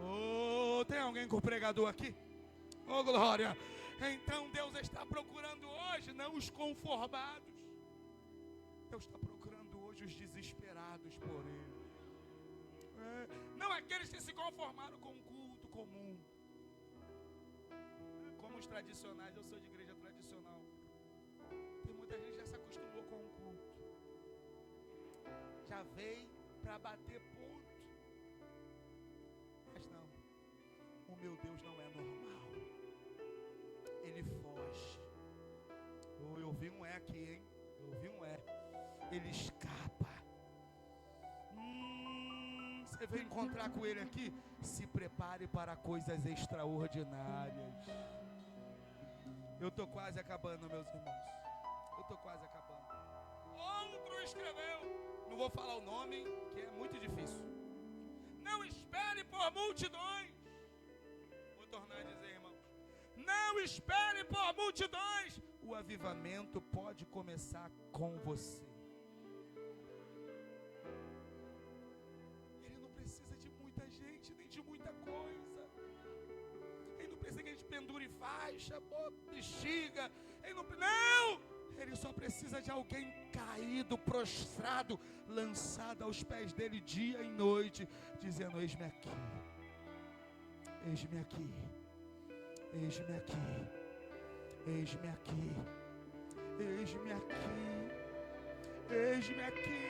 Oh, tem alguém com o pregador aqui? Oh glória. Então Deus está procurando hoje não os conformados. Deus está procurando hoje os desesperados por Ele. Não aqueles que se conformaram com um culto comum. Como os tradicionais, eu sou de igreja tradicional. Tem muita gente que já se acostumou com o culto. Já veio para bater ponto. Mas não, o meu Deus não é normal. Ele foge. Eu vi um aqui, hein? Eu vi um Ele escapa. Você veio encontrar com ele aqui? Se prepare para coisas extraordinárias. Eu estou quase acabando, meus irmãos. Eu estou quase acabando. Outro escreveu, não vou falar o nome, que é muito difícil. Não espere por multidões. Vou tornar a dizer, irmãos. Não espere por multidões. O avivamento pode começar com você. Ele não precisa de muita gente, nem de muita coisa. Ele não faixa, bexiga. Não! Ele só precisa de alguém caído, prostrado, lançado aos pés dele dia e noite, dizendo: eis-me aqui, eis-me aqui, eis-me aqui, eis-me aqui, eis-me aqui, eis-me aqui,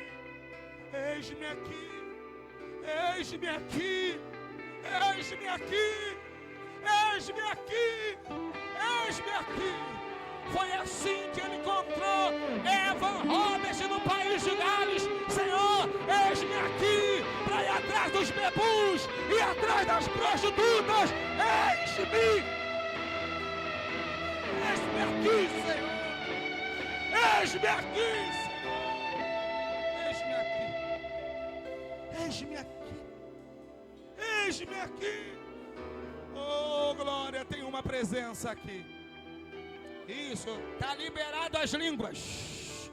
eis-me aqui, eis-me aqui, eis-me aqui, eis-me aqui, eis-me aqui. Foi assim que ele encontrou Evan Roberts no país de Gales. Senhor, eis-me aqui para ir atrás dos bebus e atrás das prostitutas. Eis-me. Eis-me aqui, Senhor. Eis-me aqui, Senhor. Eis-me aqui. Eis-me aqui. Eis-me aqui. Oh, glória, tem uma presença aqui. Isso, está liberado as línguas.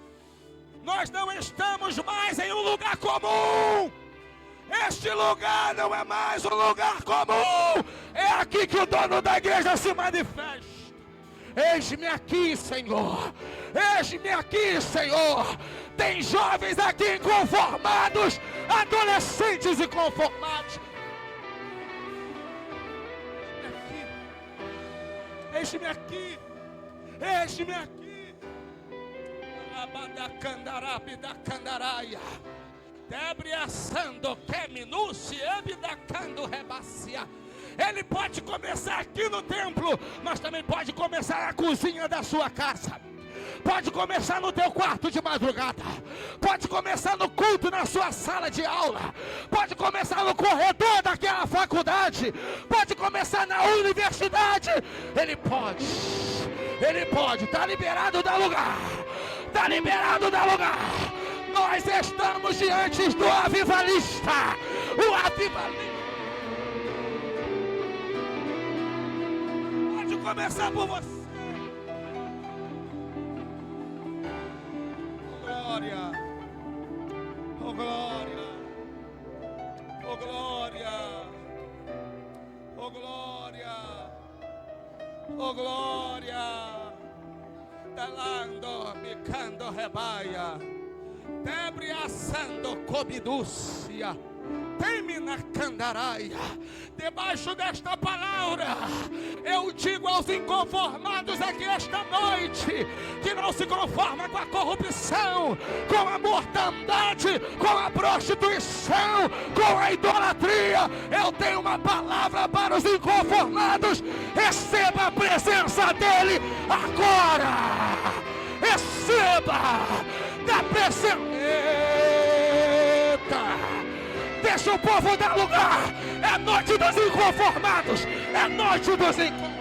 Nós não estamos mais em um lugar comum. Este lugar não é mais um lugar comum. É aqui que o dono da igreja se manifesta. Eis-me aqui, Senhor. Eis-me aqui, Senhor. Tem jovens aqui inconformados, adolescentes inconformados. Eis-me aqui. Eis-me aqui. Abadacandarabi da candaraia. Debriaçando que minúcia ebidacando rebacia. Ele pode começar aqui no templo, mas também pode começar na cozinha da sua casa. Pode começar no teu quarto de madrugada. Pode começar no culto na sua sala de aula. Pode começar no corredor daquela faculdade. Pode começar na universidade. Ele pode. Ele pode. Está liberado da lugar. Está liberado da lugar. Nós estamos diante do avivalista. O avivalista. Pode começar por você. Glória, oh glória, oh glória, oh glória, oh glória. Delando, micando rebaia, debriaçando cobidúcia. Termina candaraia. Debaixo desta palavra, eu digo aos inconformados aqui esta noite, que não se conforma com a corrupção, com a mortandade, com a prostituição, com a idolatria. Eu tenho uma palavra para os inconformados. Receba a presença dele agora. Receba da presença. Deixa o povo dar lugar. É noite dos inconformados. É noite dos inconformados.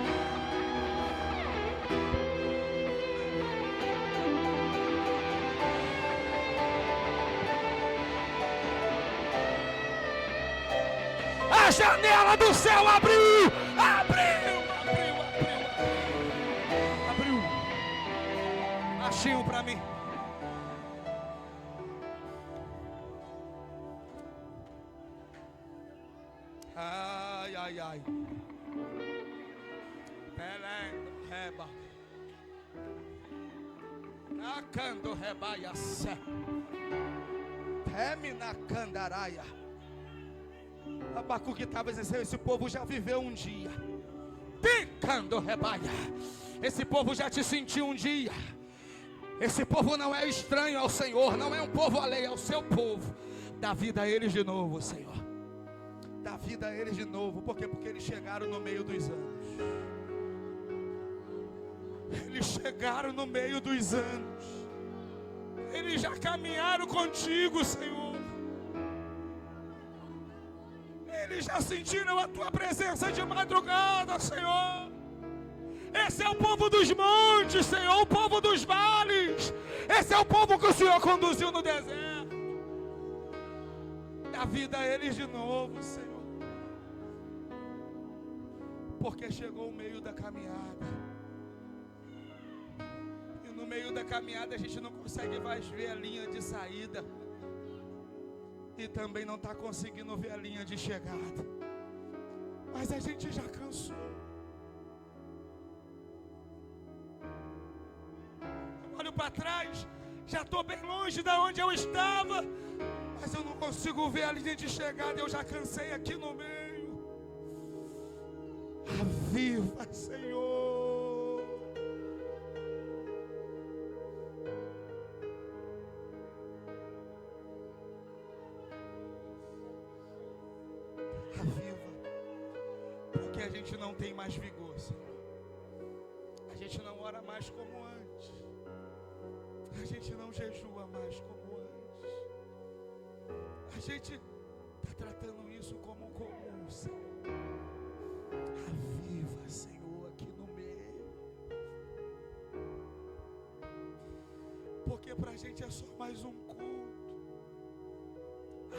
A janela do céu abriu. Abriu. Baixinho para mim. Ai, ai, ai. Pelendo, reba. Nakando rebaia sé. Termina candaraia. Abacuque estava dizendo: esse povo já viveu um dia. Picando rebaia. Esse povo já te sentiu um dia. Esse povo não é estranho ao Senhor. Não é um povo alheio, é o seu povo. Dá vida a eles de novo, Senhor. Dá vida a eles de novo. Por quê? Porque eles chegaram no meio dos anos. Eles chegaram no meio dos anos. Eles já caminharam contigo, Senhor. Eles já sentiram a tua presença de madrugada, Senhor. Esse é o povo dos montes, Senhor. O povo dos vales. Esse é o povo que o Senhor conduziu no deserto. Dá vida a eles de novo, Senhor. Porque chegou o meio da caminhada. E no meio da caminhada a gente não consegue mais ver a linha de saída. E também não está conseguindo ver a linha de chegada. Mas a gente já cansou. atrás, já estou bem longe da onde eu estava, mas eu não consigo ver a linha de chegada, eu já cansei aqui no meio. Aviva, Senhor. Aviva, porque a gente não tem mais vigor, Senhor. A gente não ora mais como antes. A gente não jejua mais como antes. A gente está tratando isso como comum, Senhor. Aviva, Senhor, aqui no meio. Porque para a gente é só mais um culto.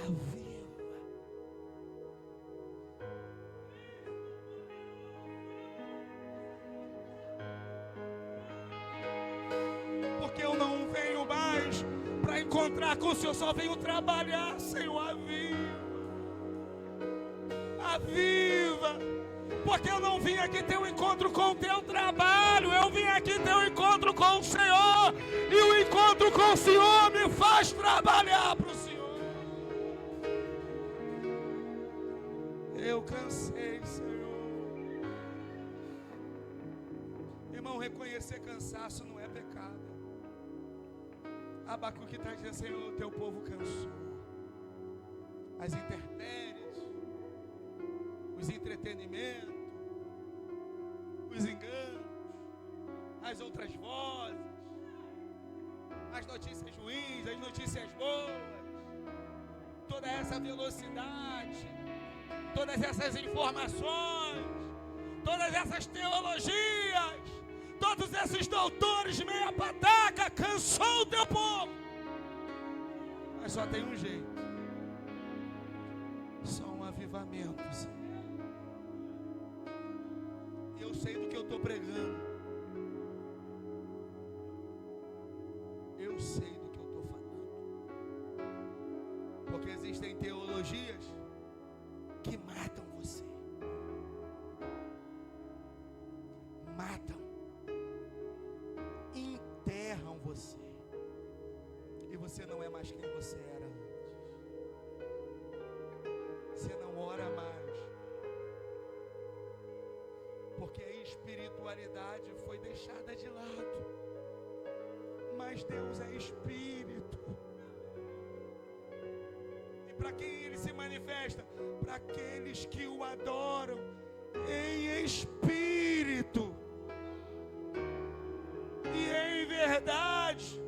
Aviva. Porque eu não venho mais para encontrar com o Senhor, só venho trabalhar, Senhor. Aviva. Aviva. Porque eu não vim aqui ter um encontro com o teu trabalho, eu vim aqui ter um encontro com o Senhor, e o encontro com o Senhor me faz trabalhar para o Senhor. Eu cansei, Senhor. Irmão, reconhecer cansaço não é pecado. Abacuque está dizendo, Senhor, o teu povo cansou. As intempéries, os entretenimentos, os enganos, as outras vozes, as notícias ruins, as notícias boas, toda essa velocidade, todas essas informações, todas essas teologias, todos esses doutores meia pataca, cansou o teu povo. Mas só tem um jeito, só um avivamento, Senhor. Eu sei do que eu estou pregando. Eu sei do que eu estou falando. Porque existem teologias que matam você. Matam. Enterram você. E você não é mais quem você era antes. Você não ora mais. Porque a espiritualidade foi deixada de lado. Mas Deus é espírito. E para quem Ele se manifesta? Para aqueles que o adoram em espírito e em verdade.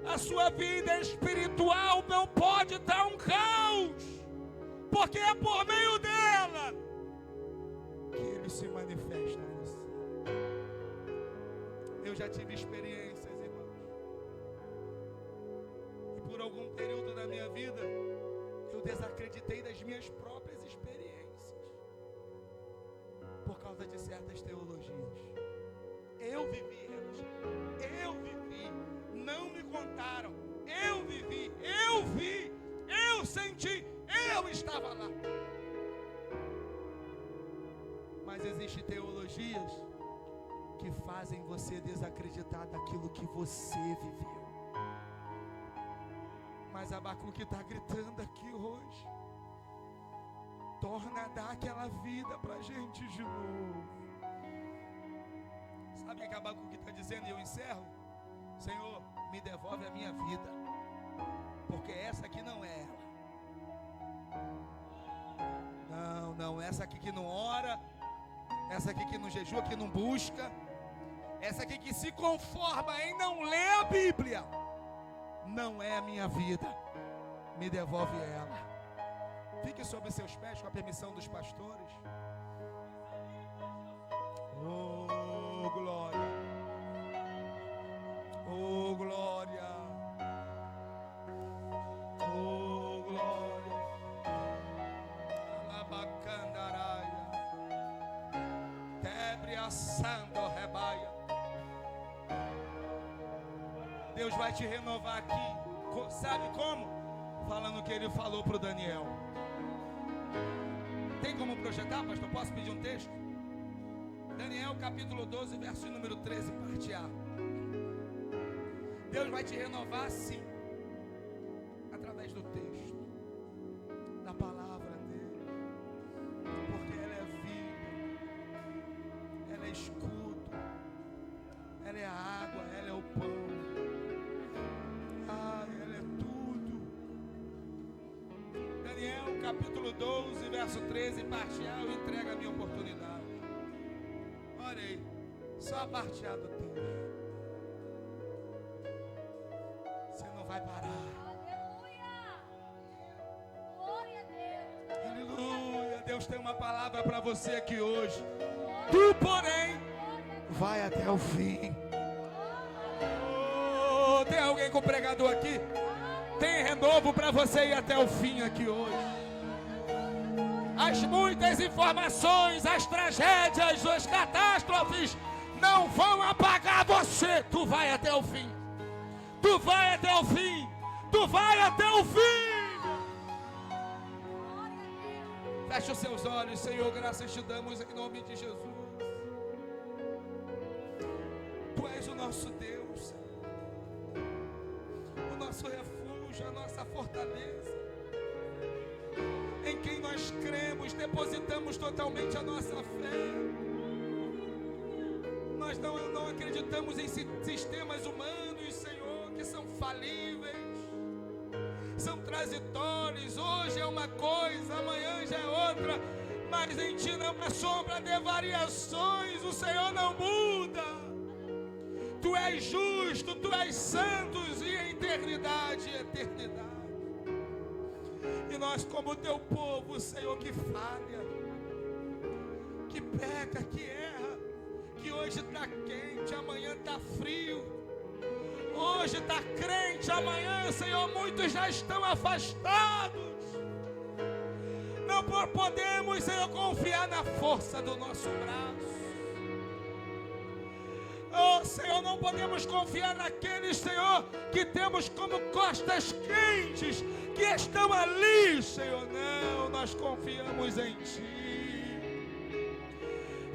A sua vida espiritual não pode estar um caos, porque é por meio dela que Ele se manifesta a você. Eu já tive experiências, irmãos, e por algum período da minha vida eu desacreditei das minhas próprias experiências por causa de certas teologias. Eu vivi, não me contaram, eu vivi, eu vi, eu senti, eu estava lá. Mas existem teologias que fazem você desacreditar daquilo que você viveu. Mas Abacuque está gritando aqui hoje. Torna a dar aquela vida para a gente de novo. Sabe o que Abacuque está dizendo? E eu encerro. Senhor, me devolve a minha vida, porque essa aqui não é ela. Não, essa aqui que não ora, essa aqui que não jejua, que não busca, essa aqui que se conforma em não ler a Bíblia, não é a minha vida. Me devolve ela. Fique sobre seus pés com a permissão dos pastores. Oh, glória. Oh, glória. Oh, glória. Alabacandaraia. Tebre assando rebaia. Deus vai te renovar aqui. Sabe como? Falando o que Ele falou para o Daniel. Tem como projetar, pastor? Posso pedir um texto? Daniel capítulo 12, verso número 13, parte A. Deus vai te renovar sim, através do texto, da palavra dele, porque ela é vida, ela é escudo, ela é a água, ela é o pão, ela é tudo. Daniel capítulo 12, verso 13, parte A, eu entrego a minha oportunidade. Olha aí, só a parte A do texto. Você não vai parar. Aleluia. Deus tem uma palavra para você aqui hoje. Tu, porém, vai até o fim. Oh, tem alguém com pregador aqui? Tem renovo para você ir até o fim aqui hoje. As muitas informações, as tragédias, as catástrofes não vão apagar você. Tu vai até o fim. Tu vai até o fim. Tu vai até o fim. Feche os seus olhos, Senhor. Graças te damos em nome de Jesus. Tu és o nosso Deus, Senhor. O nosso refúgio, a nossa fortaleza. Em quem nós cremos, depositamos totalmente a nossa fé. Nós não acreditamos em sistemas humanos, Senhor, que são falíveis, são transitórios. Hoje é uma coisa, amanhã já é outra, mas em Ti não há sombra de variações. O Senhor não muda. Tu és justo, Tu és santo e a eternidade e eternidade. E nós, como Teu povo, Senhor, que falha, que peca, que erra, que hoje está quente, amanhã está frio, hoje está crente, amanhã, Senhor, muitos já estão afastados. Não podemos, Senhor, confiar na força do nosso braço. Oh, Senhor, não podemos confiar naqueles, Senhor, que temos como costas quentes, que estão ali, Senhor. Não, nós confiamos em Ti.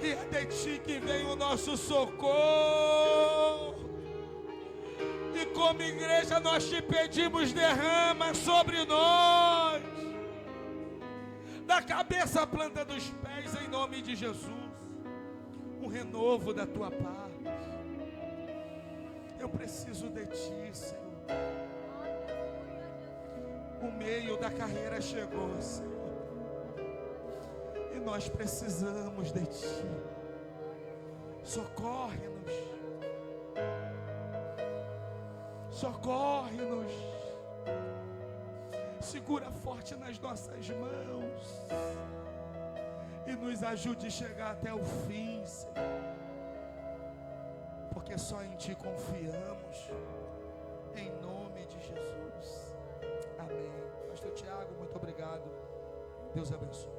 E é de Ti que vem o nosso socorro. E como igreja nós Te pedimos, derrama sobre nós, da cabeça à planta dos pés, em nome de Jesus, um renovo da Tua paz. Eu preciso de Ti, Senhor. O meio da carreira chegou, Senhor, e nós precisamos de Ti. Socorre-nos. Socorre-nos. Segura forte nas nossas mãos e nos ajude a chegar até o fim, Senhor, porque só em Ti confiamos, em nome de Jesus, amém. Pastor Tiago, muito obrigado, Deus abençoe.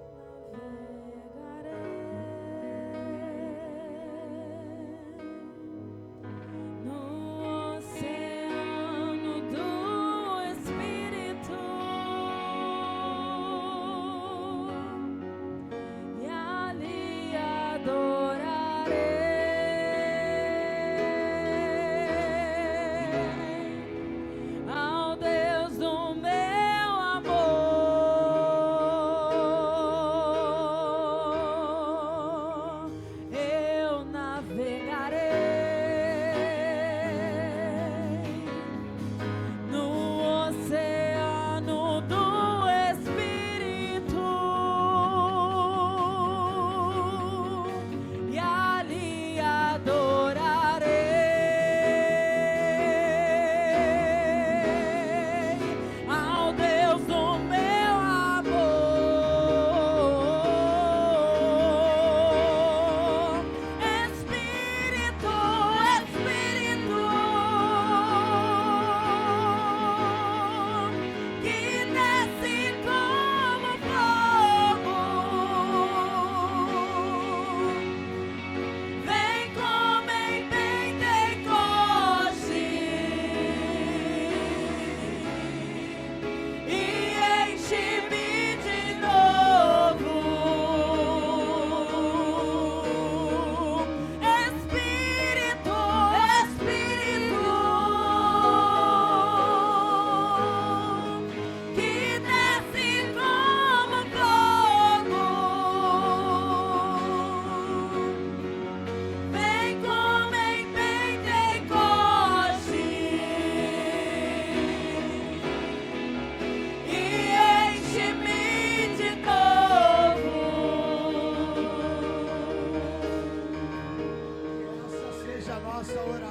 Deus do meu amor. Começa a orar.